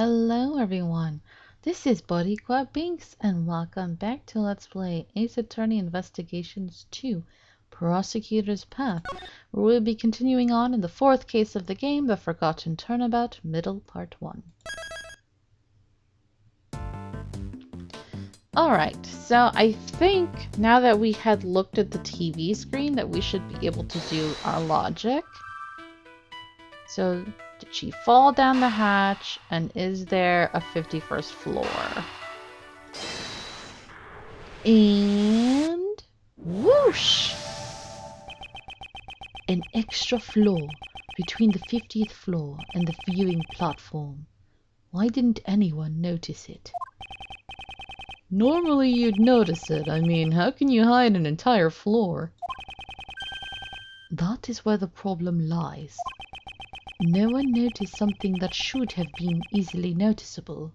Hello everyone, this is Bodyguard Binks and welcome back to Let's Play Ace Attorney Investigations 2 Prosecutor's Path, where we'll be continuing on in the fourth case of the game, The Forgotten Turnabout, Middle Part 1. Alright, so I think now that we had looked at the TV screen that we should be able to do our logic. So, did she fall down the hatch, and is there a 51st floor? And whoosh! An extra floor between the 50th floor and the viewing platform. Why didn't anyone notice it? Normally you'd notice it. I mean, how can you hide an entire floor? That is where the problem lies. No one noticed something that should have been easily noticeable.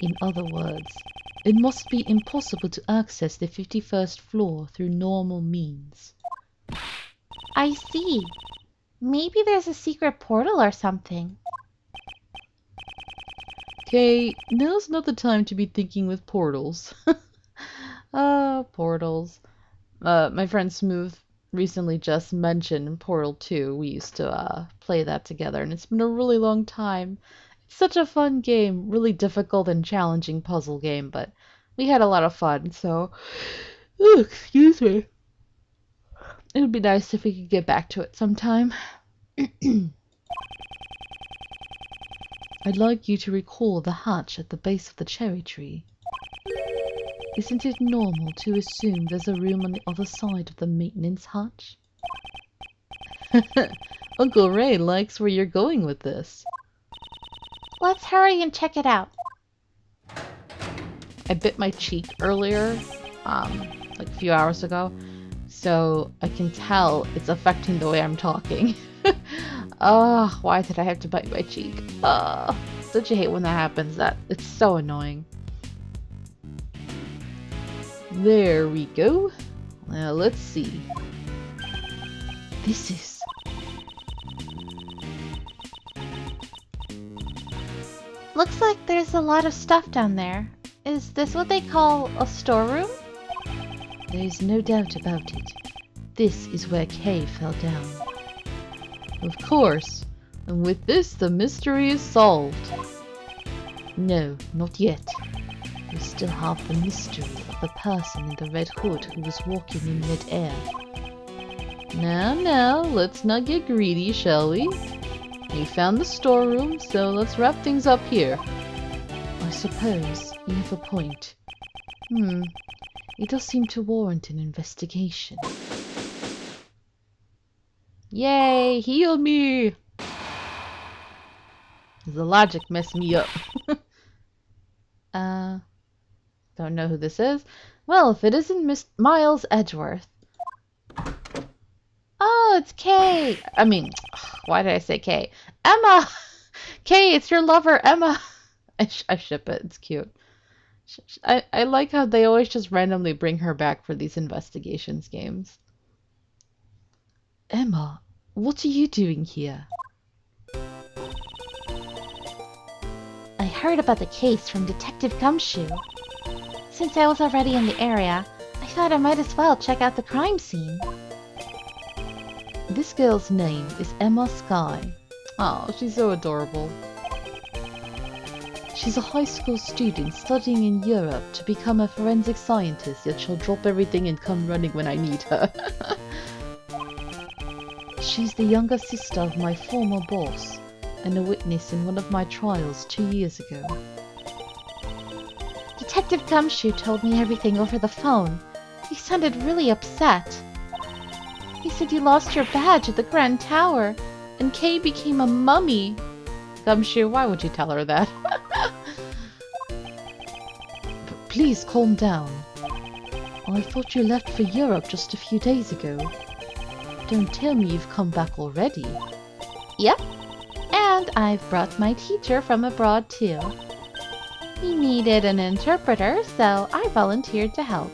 In other words, it must be impossible to access the 51st floor through normal means. I see. Maybe there's a secret portal or something. Okay, now's not the time to be thinking with portals. Portals. My friend Smooth recently just mentioned Portal 2. We used to play that together, and it's been a really long time. It's such a fun game, really difficult and challenging puzzle game, but we had a lot of fun, so excuse me. It would be nice if we could get back to it sometime. I'd like you to recall the hatch at the base of the cherry tree. Isn't it normal to assume there's a room on the other side of the maintenance hatch? Uncle Ray likes where you're going with this. Let's hurry and check it out. I bit my cheek earlier, like a few hours ago, so I can tell it's affecting the way I'm talking. Why did I have to bite my cheek? Don't you hate when that happens? It's so annoying. There we go. Now let's see. This is... Looks like there's a lot of stuff down there. Is this what they call a storeroom? There's no doubt about it. This is where Kay fell down. Of course. And with this, the mystery is solved. No, not yet. We still have the mystery of the person in the red hood who was walking in mid-air. Now, let's not get greedy, shall we? We found the storeroom, so let's wrap things up here. I suppose you have a point. It does seem to warrant an investigation. Yay! Heal me! The logic messed me up. Don't know who this is. Well, if it isn't Miss Miles Edgeworth. Oh, it's Kay! I mean, why did I say Kay? Emma! Kay, it's your lover, Emma! I ship it. It's cute. I like how they always just randomly bring her back for these investigations games. Emma, what are you doing here? I heard about the case from Detective Gumshoe. Since I was already in the area, I thought I might as well check out the crime scene. This girl's name is Emma Skye. Oh, she's so adorable. She's a high school student studying in Europe to become a forensic scientist, yet she'll drop everything and come running when I need her. She's the younger sister of my former boss, and a witness in one of my trials 2 years ago. Detective Gumshoe told me everything over the phone. He sounded really upset. He said you lost your badge at the Grand Tower, and Kay became a mummy. Gumshoe, why would you tell her that? Please calm down. I thought you left for Europe just a few days ago. Don't tell me you've come back already. Yep. And I've brought my teacher from abroad too. He needed an interpreter, so I volunteered to help.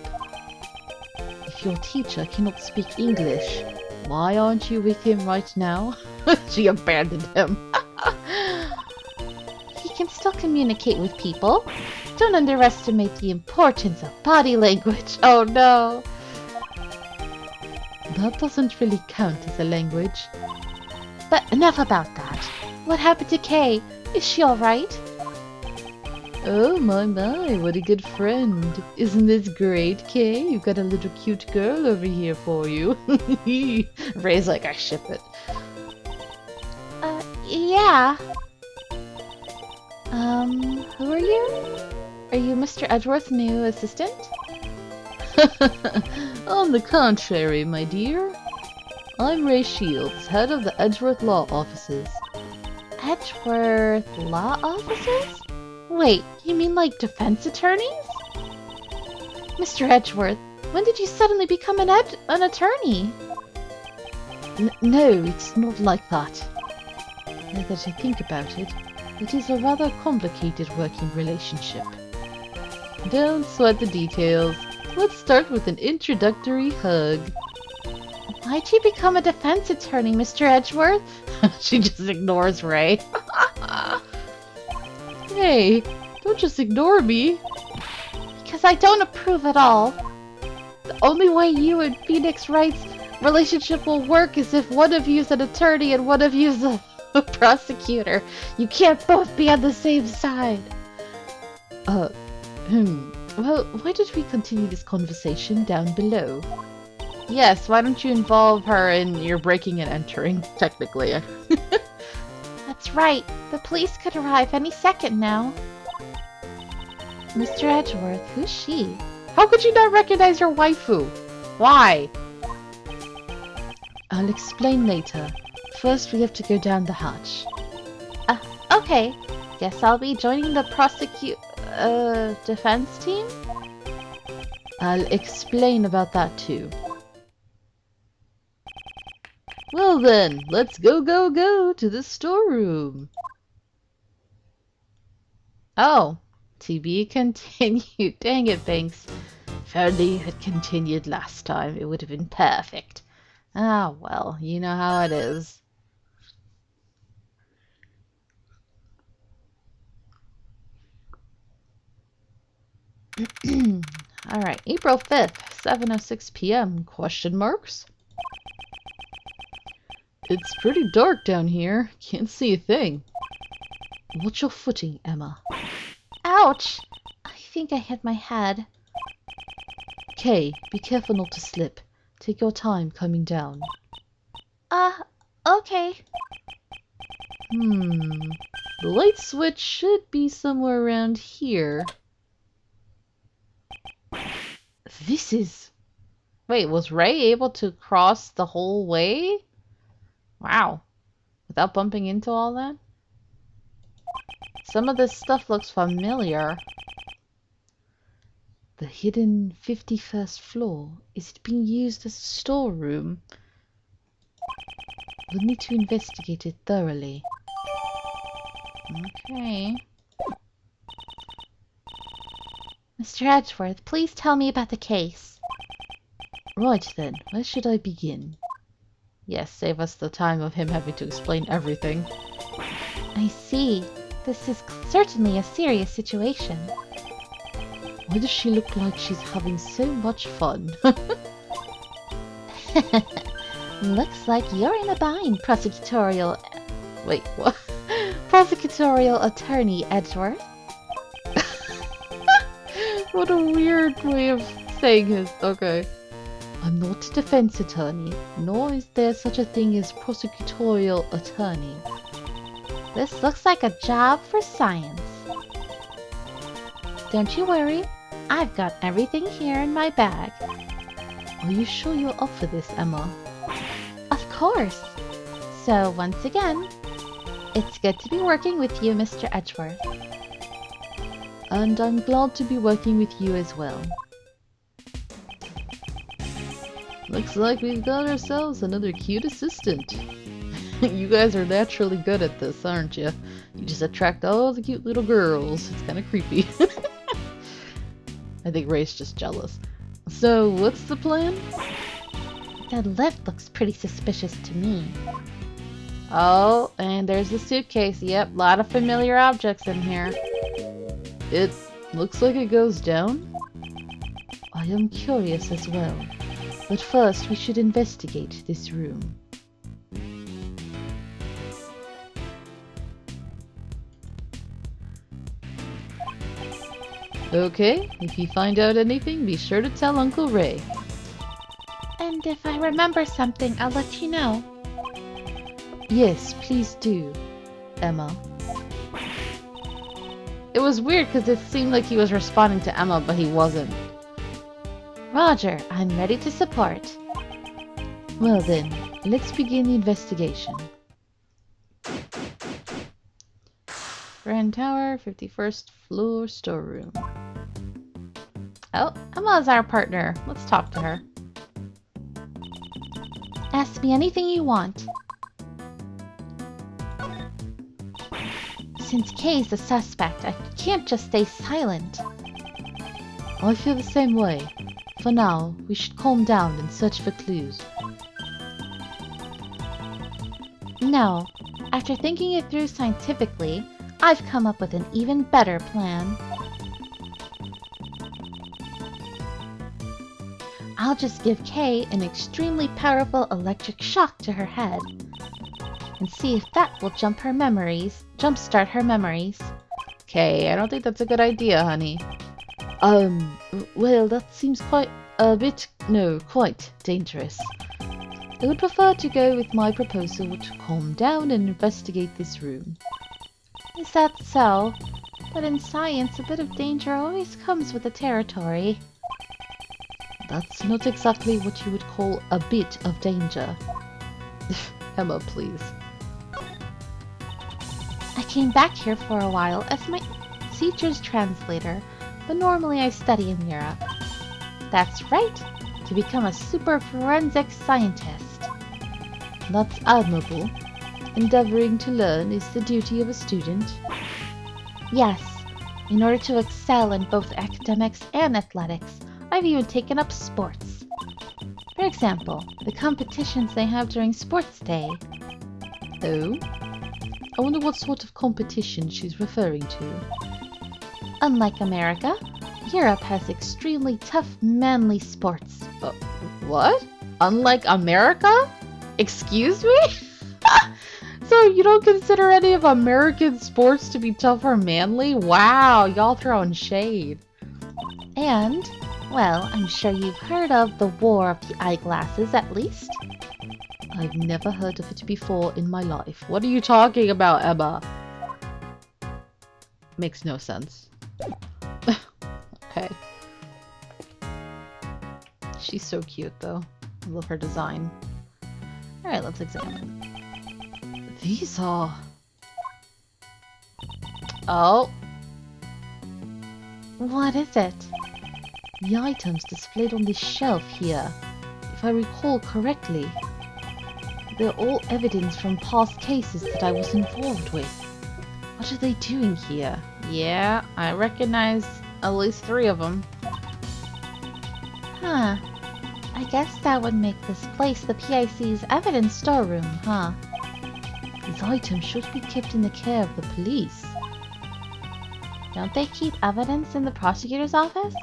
If your teacher cannot speak English, why aren't you with him right now? She abandoned him. He can still communicate with people. Don't underestimate the importance of body language. Oh no! That doesn't really count as a language. But enough about that. What happened to Kay? Is she alright? Oh my, what a good friend. Isn't this great, Kay? You've got a little cute girl over here for you. Ray's like, I ship it. Yeah. Who are you? Are you Mr. Edgeworth's new assistant? On the contrary, my dear. I'm Ray Shields, head of the Edgeworth Law Offices. Edgeworth Law Offices? Wait, you mean like defense attorneys? Mr. Edgeworth, when did you suddenly become an attorney? No, it's not like that. Now that I think about it, it is a rather complicated working relationship. Don't sweat the details. Let's start with an introductory hug. Why'd you become a defense attorney, Mr. Edgeworth? She just ignores Ray. Hey, don't just ignore me. Because I don't approve at all. The only way you and Phoenix Wright's relationship will work is if one of you is an attorney and one of you is a prosecutor. You can't both be on the same side. Well, why don't we continue this conversation down below? Yes, why don't you involve her in your breaking and entering, technically. That's right. The police could arrive any second now. Mr. Edgeworth, who's she? How could you not recognize your waifu? Why? I'll explain later. First, we have to go down the hatch. Okay. Guess I'll be joining the defense team? I'll explain about that too. Well then, let's go to the storeroom. Oh, to be continued. Dang it, Banks. If only you had continued last time, it would have been perfect. Ah, well, you know how it is. Alright, April 5th, 7:06 p.m. Question marks? It's pretty dark down here. Can't see a thing. Watch your footing, Emma. Ouch! I think I hit my head. Kay, be careful not to slip. Take your time coming down. Okay. The light switch should be somewhere around here. This is... Wait, was Ray able to cross the whole way? Wow. Without bumping into all that? Some of this stuff looks familiar. The hidden 51st floor. Is it being used as a storeroom? We'll need to investigate it thoroughly. Okay. Mr. Edgeworth, please tell me about the case. Right then, where should I begin? Yes, save us the time of him having to explain everything. I see. This is certainly a serious situation. Why does she look like she's having so much fun? Looks like you're in a bind, prosecutorial... Wait, what? Prosecutorial attorney Edgeworth. What a weird way of saying it. Okay. I'm not a defense attorney, nor is there such a thing as prosecutorial attorney. This looks like a job for science. Don't you worry, I've got everything here in my bag. Are you sure you're up for this, Emma? Of course. So once again, it's good to be working with you, Mr. Edgeworth. And I'm glad to be working with you as well. Looks like we've got ourselves another cute assistant. You guys are naturally good at this, aren't you? You just attract all the cute little girls. It's kind of creepy. I think Ray's just jealous. So, what's the plan? That lift looks pretty suspicious to me. Oh, and there's the suitcase. Yep, a lot of familiar objects in here. It looks like it goes down. I am curious as well. But first, we should investigate this room. Okay, if you find out anything, be sure to tell Uncle Ray. And if I remember something, I'll let you know. Yes, please do, Emma. It was weird because it seemed like he was responding to Emma, but he wasn't. Roger, I'm ready to support. Well then, let's begin the investigation. Grand Tower, 51st floor storeroom. Oh, Emma's our partner. Let's talk to her. Ask me anything you want. Since Kay's the suspect, I can't just stay silent. I feel the same way. For now, we should calm down and search for clues. No, after thinking it through scientifically, I've come up with an even better plan. I'll just give Kay an extremely powerful electric shock to her head and see if that will jumpstart her memories. Okay, I don't think that's a good idea, honey. Well, that seems quite dangerous. I would prefer to go with my proposal to calm down and investigate this room. Is that so? But in science, a bit of danger always comes with the territory. That's not exactly what you would call a bit of danger. Emma, please. I came back here for a while as my teacher's translator, but normally I study in Europe. That's right, to become a super forensic scientist. That's admirable. Endeavoring to learn is the duty of a student. Yes, in order to excel in both academics and athletics, I've even taken up sports. For example, the competitions they have during sports day. Oh? I wonder what sort of competition she's referring to. Unlike America, Europe has extremely tough, manly sports. What? Unlike America? Excuse me? So you don't consider any of American sports to be tough or manly? Wow, y'all throwing shade. And, well, I'm sure you've heard of the War of the Eyeglasses at least. I've never heard of it before in my life. What are you talking about, Emma? Makes no sense. Okay. She's so cute, though. I love her design. Alright, let's examine. These are... Oh! What is it? The items displayed on this shelf here, if I recall correctly, they're all evidence from past cases that I was involved with. What are they doing here? Yeah, I recognize at least 3 of them. Huh. I guess that would make this place the PIC's evidence storeroom, huh? These items should be kept in the care of the police. Don't they keep evidence in the prosecutor's office?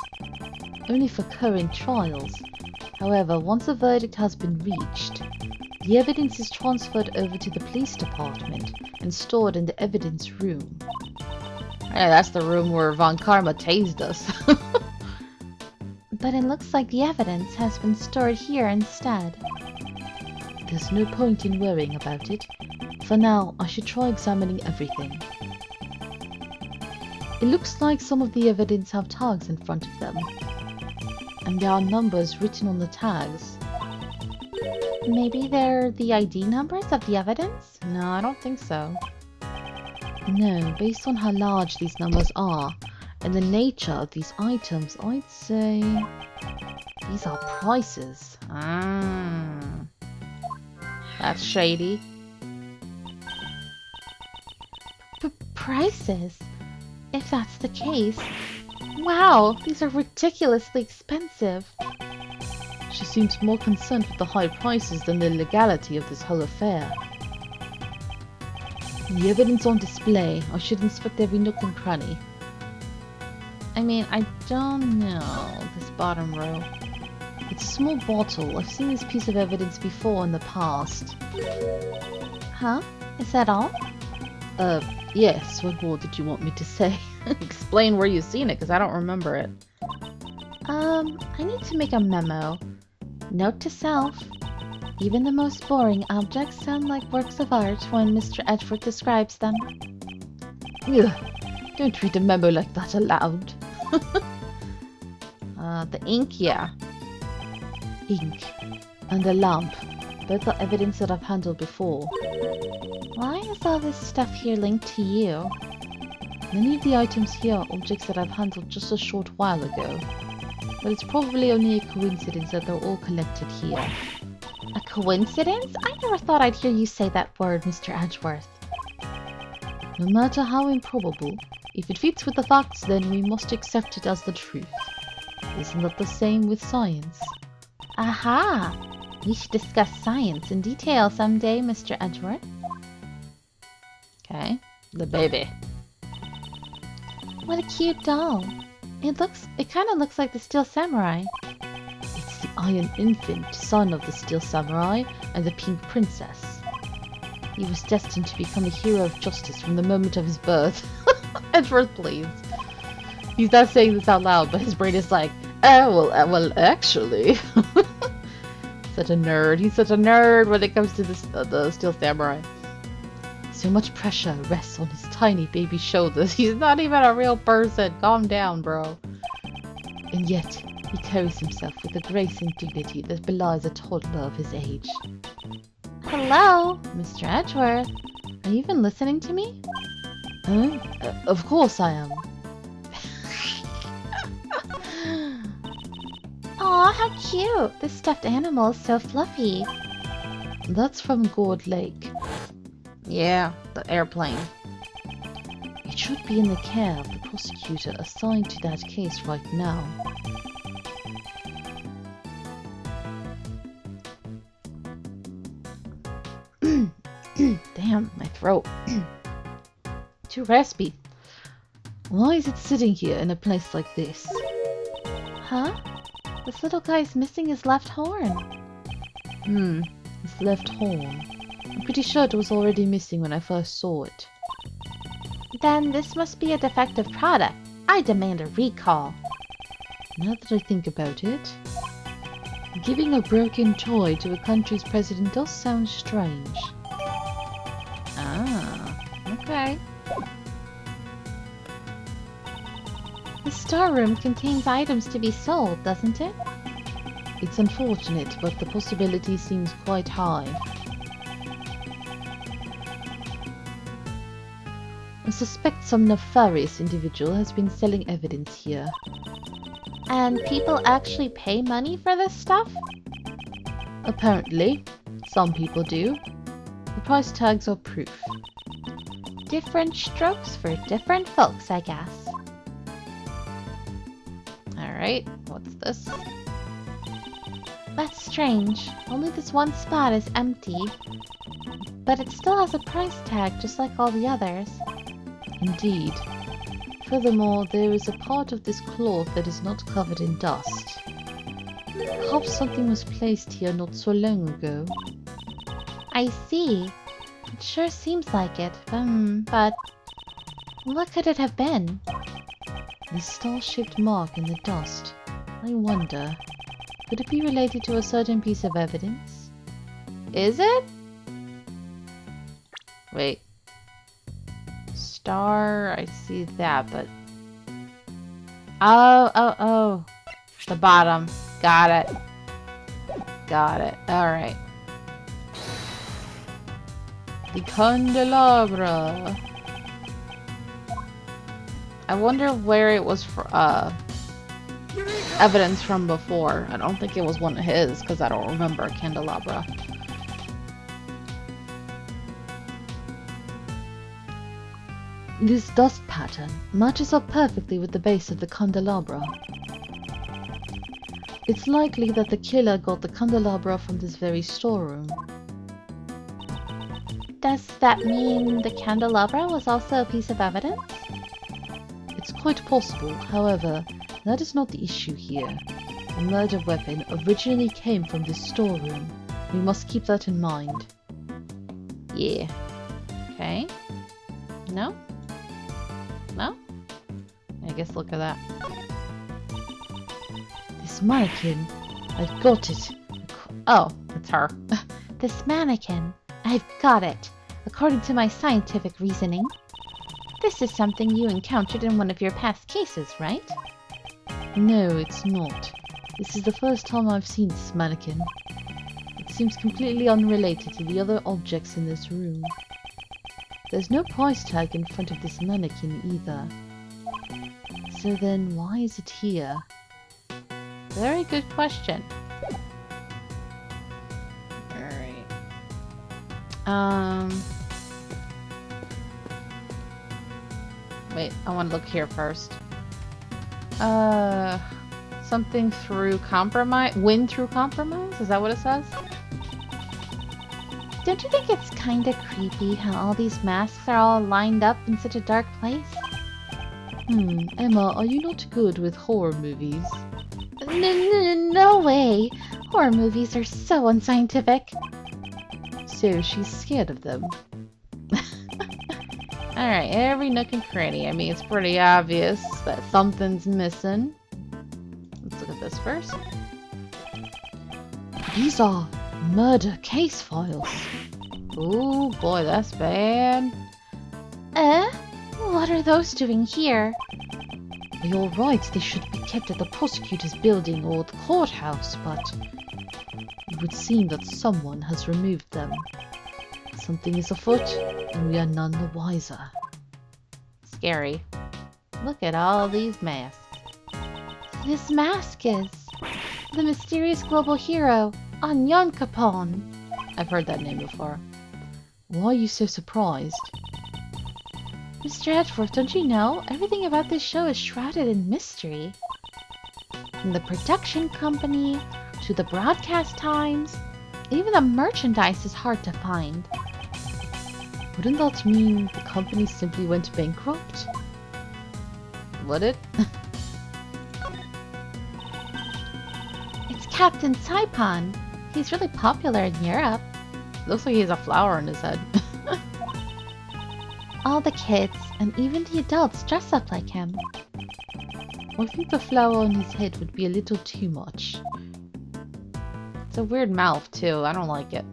Only for current trials. However, once a verdict has been reached, the evidence is transferred over to the police department and stored in the evidence room. Yeah, that's the room where Von Karma tased us. But it looks like the evidence has been stored here instead. There's no point in worrying about it. For now, I should try examining everything. It looks like some of the evidence have tags in front of them. And there are numbers written on the tags. Maybe they're the ID numbers of the evidence? No, I don't think so. No, based on how large these numbers are, and the nature of these items, I'd say these are prices. That's shady. Prices? If that's the case, wow, these are ridiculously expensive. She seems more concerned with the high prices than the legality of this whole affair. The evidence on display. I should inspect every nook and cranny. I mean, I don't know this bottom row. It's a small bottle. I've seen this piece of evidence before in the past. Huh? Is that all? Yes. What more did you want me to say? Explain where you've seen it, because I don't remember it. I need to make a memo. Note to self. Even the most boring objects sound like works of art when Mr. Edgeworth describes them. Ugh. Don't read a memo like that aloud. The ink, yeah. Ink. And a lamp. Both are evidence that I've handled before. Why is all this stuff here linked to you? Many of the items here are objects that I've handled just a short while ago. But it's probably only a coincidence that they're all collected here. A coincidence? I never thought I'd hear you say that word, Mr. Edgeworth. No matter how improbable, if it fits with the facts, then we must accept it as the truth. Isn't that the same with science? Aha! We should discuss science in detail someday, Mr. Edgeworth. Okay, the baby. What a cute doll. It kind of looks like the Steel Samurai. It's the Iron Infant, son of the Steel Samurai and the Pink Princess. He was destined to become a hero of justice from the moment of his birth. Edgeworth, please. He's not saying this out loud, but his brain is like, well, actually. Such a nerd. He's such a nerd when it comes to the Steel Samurai. So much pressure rests on his tiny baby shoulders. He's not even a real person. Calm down, bro. And yet, he carries himself with a grace and dignity that belies a toddler of his age. Hello, Mr. Edgeworth. Are you even listening to me? Huh? Of course I am. Aw, how cute! This stuffed animal is so fluffy. That's from Gourd Lake. Yeah, the airplane. It should be in the care of the prosecutor assigned to that case right now. Damn, my throat. Too raspy. Why is it sitting here in a place like this? Huh? This little guy's missing his left horn. His left horn. I'm pretty sure it was already missing when I first saw it. Then this must be a defective product. I demand a recall. Now that I think about it, giving a broken toy to a country's president does sound strange. Ah, okay. The storeroom contains items to be sold, doesn't it? It's unfortunate, but the possibility seems quite high. I suspect some nefarious individual has been selling evidence here. And people actually pay money for this stuff? Apparently. Some people do. The price tags are proof. Different strokes for different folks, I guess. Alright, what's this? That's strange. Only this one spot is empty. But it still has a price tag just like all the others. Indeed. Furthermore, there is a part of this cloth that is not covered in dust. Perhaps something was placed here not so long ago. I see. It sure seems like it. But what could it have been? This star-shaped mark in the dust. I wonder, could it be related to a certain piece of evidence? Is it? Wait. Star, I see that, but... Oh. The bottom. Got it. Alright. The candelabra. I wonder where it was for, evidence from before. I don't think it was one of his, because I don't remember a candelabra. This dust pattern matches up perfectly with the base of the candelabra. It's likely that the killer got the candelabra from this very storeroom. Does that mean the candelabra was also a piece of evidence? It's quite possible, however, that is not the issue here. The murder weapon originally came from this storeroom. We must keep that in mind. Yeah. Okay. No? No? I guess look at that. This mannequin, I've got it. Oh, it's her. This mannequin. I've got it. According to my scientific reasoning. This is something you encountered in one of your past cases, right? No, it's not. This is the first time I've seen this mannequin. It seems completely unrelated to the other objects in this room. There's no price tag in front of this mannequin either. So then, why is it here? Very good question. Alright. Wait, I want to look here first. Something through compromise? Win through compromise? Is that what it says? Don't you think it's kinda creepy how all these masks are all lined up in such a dark place? Emma, are you not good with horror movies? No way! Horror movies are so unscientific. So she's scared of them. Alright, every nook and cranny. I mean, it's pretty obvious that something's missing. Let's look at this first. These are murder case files. Ooh, boy, that's bad. What are those doing here? You're right, they should be kept at the prosecutor's building or the courthouse, but it would seem that someone has removed them. Something is afoot, and we are none the wiser. Scary. Look at all these masks. This mask is the mysterious global hero, Onion Capone. I've heard that name before. Why are you so surprised? Mr. Edgeworth, don't you know? Everything about this show is shrouded in mystery. From the production company, to the broadcast times, even the merchandise is hard to find. Wouldn't that mean the company simply went bankrupt? Would it? It's Captain Saipon. He's really popular in Europe. Looks like he has a flower on his head. All the kids, and even the adults, dress up like him. I think the flower on his head would be a little too much. It's a weird mouth, too. I don't like it.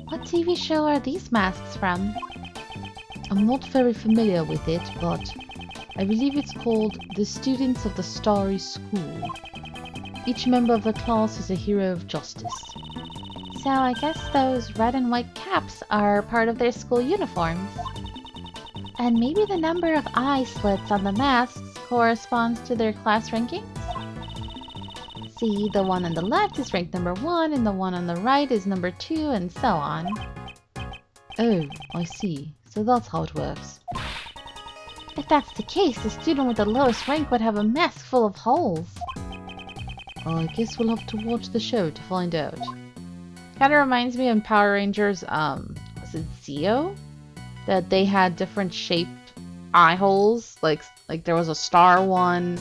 What TV show are these masks from? I'm not very familiar with it, but I believe it's called The Students of the Starry School. Each member of the class is a hero of justice. So I guess those red and white caps are part of their school uniforms. And maybe the number of eye slits on the masks corresponds to their class rankings? See, the one on the left is ranked number 1, and the one on the right is number 2, and so on. Oh, I see. So that's how it works. If that's the case, the student with the lowest rank would have a mask full of holes. I guess we'll have to watch the show to find out. Kinda reminds me of Power Rangers, was it Zeo? That they had different shaped eye holes. Like there was a star one,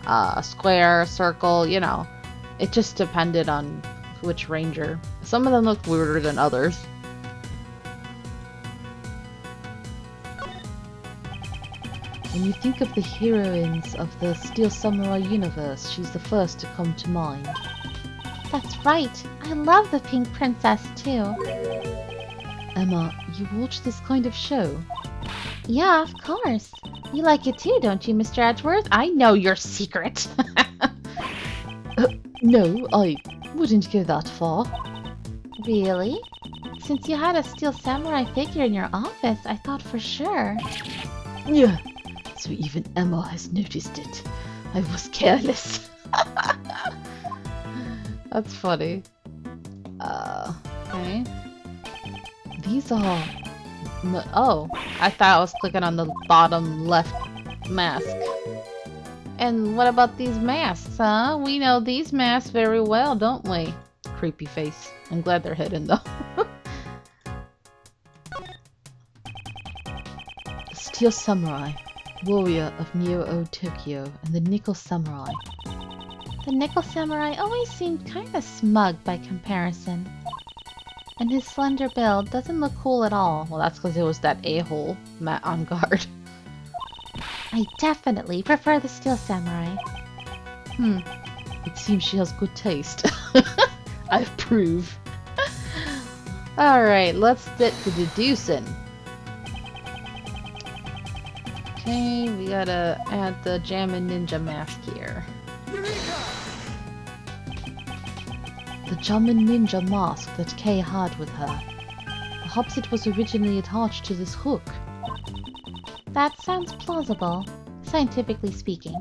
a square, a circle, you know. It just depended on which ranger. Some of them looked weirder than others. When you think of the heroines of the Steel Samurai universe, she's the first to come to mind. That's right. I love the Pink Princess too. Emma, you watch this kind of show? Yeah, of course. You like it too, don't you, Mr. Edgeworth? I know your secret. No, I wouldn't go that far. Really? Since you had a Steel Samurai figure in your office, I thought for sure. Yeah, so even Emma has noticed it. I was careless. That's funny. Okay. These are... Oh, I thought I was clicking on the bottom left mask. And what about these masks, huh? We know these masks very well, don't we? Creepy face. I'm glad they're hidden, though. Steel Samurai, warrior of Neo Tokyo, and the Nickel Samurai. The Nickel Samurai always seemed kinda smug by comparison. And his slender build doesn't look cool at all. Well, that's because it was that a-hole, Matt on guard. I definitely prefer the Steel Samurai. It seems she has good taste. I approve. Alright, let's get to deducing. Okay, we gotta add the Jammin' Ninja mask here. The Jammin' Ninja mask that Kay had with her. Perhaps it was originally attached to this hook. That sounds plausible, scientifically speaking.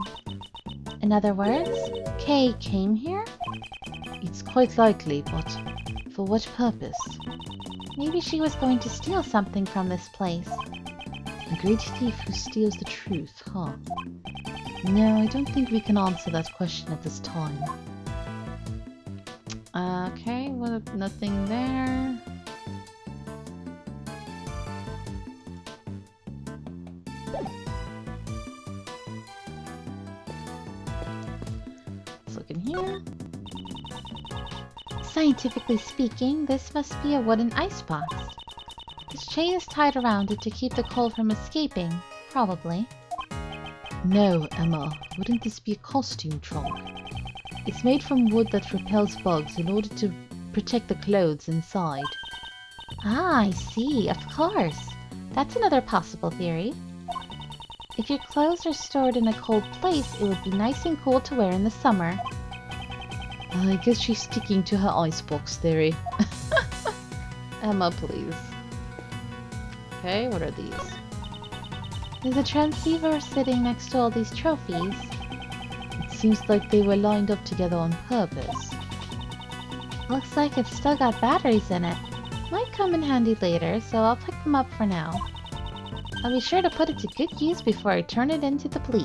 In other words, Kay came here? It's quite likely, but for what purpose? Maybe she was going to steal something from this place. A great thief who steals the truth, huh? No, I don't think we can answer that question at this time. Okay, well, nothing there. Let's look in here. Scientifically speaking, this must be a wooden icebox. This chain is tied around it to keep the cold from escaping, probably. No, Emma. Wouldn't this be a costume trunk? It's made from wood that repels bugs in order to protect the clothes inside. Ah, I see. Of course. That's another possible theory. If your clothes are stored in a cold place, it would be nice and cool to wear in the summer. I guess she's sticking to her icebox theory. Emma, please. Okay, what are these? There's a transceiver sitting next to all these trophies. It seems like they were lined up together on purpose. Looks like it's still got batteries in it. Might come in handy later, so I'll pick them up for now. I'll be sure to put it to good use before I turn it into the police.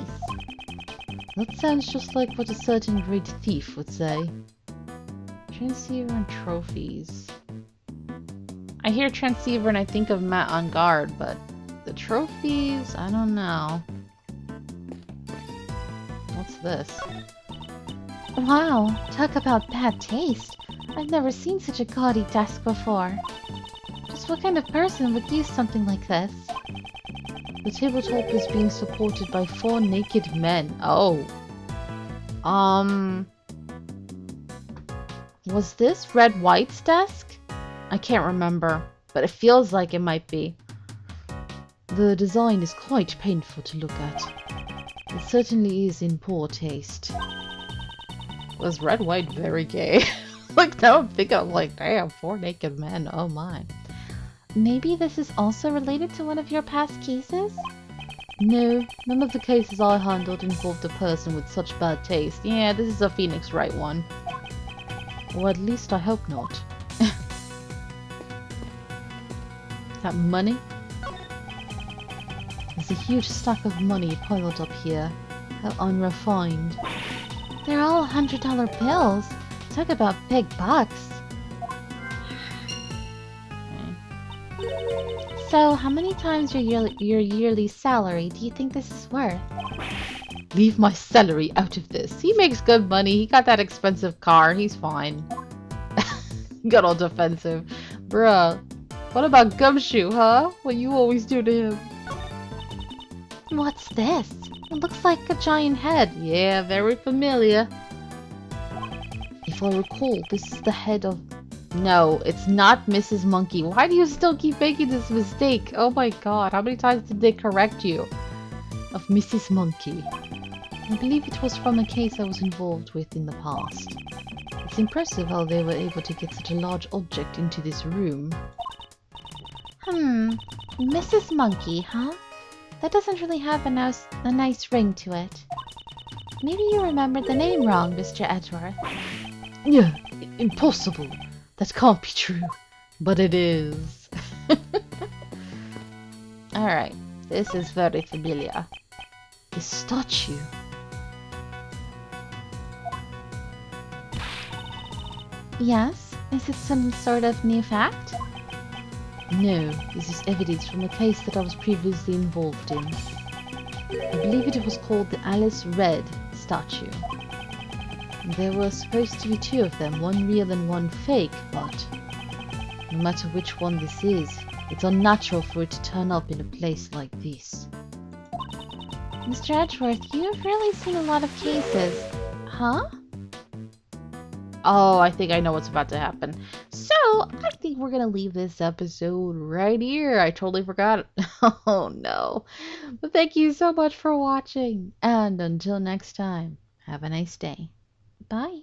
That sounds just like what a certain great thief would say. Transceiver and trophies. I hear transceiver and I think of Matt on guard, but the trophies, I don't know. What's this? Wow, talk about bad taste. I've never seen such a gaudy desk before. Just what kind of person would use something like this? The tabletop is being supported by 4 naked men. Oh. Was this Red White's desk? I can't remember, but it feels like it might be. The design is quite painful to look at. It certainly is in poor taste. Was Red White very gay? Like, now I'm thinking, I'm like, damn, 4 naked men, oh my. Maybe this is also related to one of your past cases? No, none of the cases I handled involved a person with such bad taste. Yeah, this is a Phoenix Wright one. Or at least I hope not. Is that money? There's a huge stack of money piled up here. How unrefined. They're all $100 bills. Talk about big bucks. So, how many times your yearly salary do you think this is worth? Leave my salary out of this. He makes good money. He got that expensive car. He's fine. Got all defensive. Bruh. What about Gumshoe, huh? What you always do to him? What's this? It looks like a giant head. Yeah, very familiar. If I recall, this is the head of... No, it's not Mrs. Monkey. Why do you still keep making this mistake? Oh my god, how many times did they correct you? Of Mrs. Monkey. I believe it was from a case I was involved with in the past. It's impressive how they were able to get such a large object into this room. Mrs. Monkey, huh? That doesn't really have a nice ring to it. Maybe you remembered the name wrong, Mr. Edgeworth. Yeah, impossible. That can't be true. But it is. Alright, this is very familiar. The statue. Yes? Is it some sort of new fact? No, this is evidence from a case that I was previously involved in. I believe it was called the Alice Red statue. There were supposed to be two of them, one real and one fake, but no matter which one this is, it's unnatural for it to turn up in a place like this. Mr. Edgeworth, you've really seen a lot of cases. Huh? Oh, I think I know what's about to happen. So, I think we're gonna leave this episode right here. I totally forgot. Oh no. But thank you so much for watching. And until next time, have a nice day. Bye.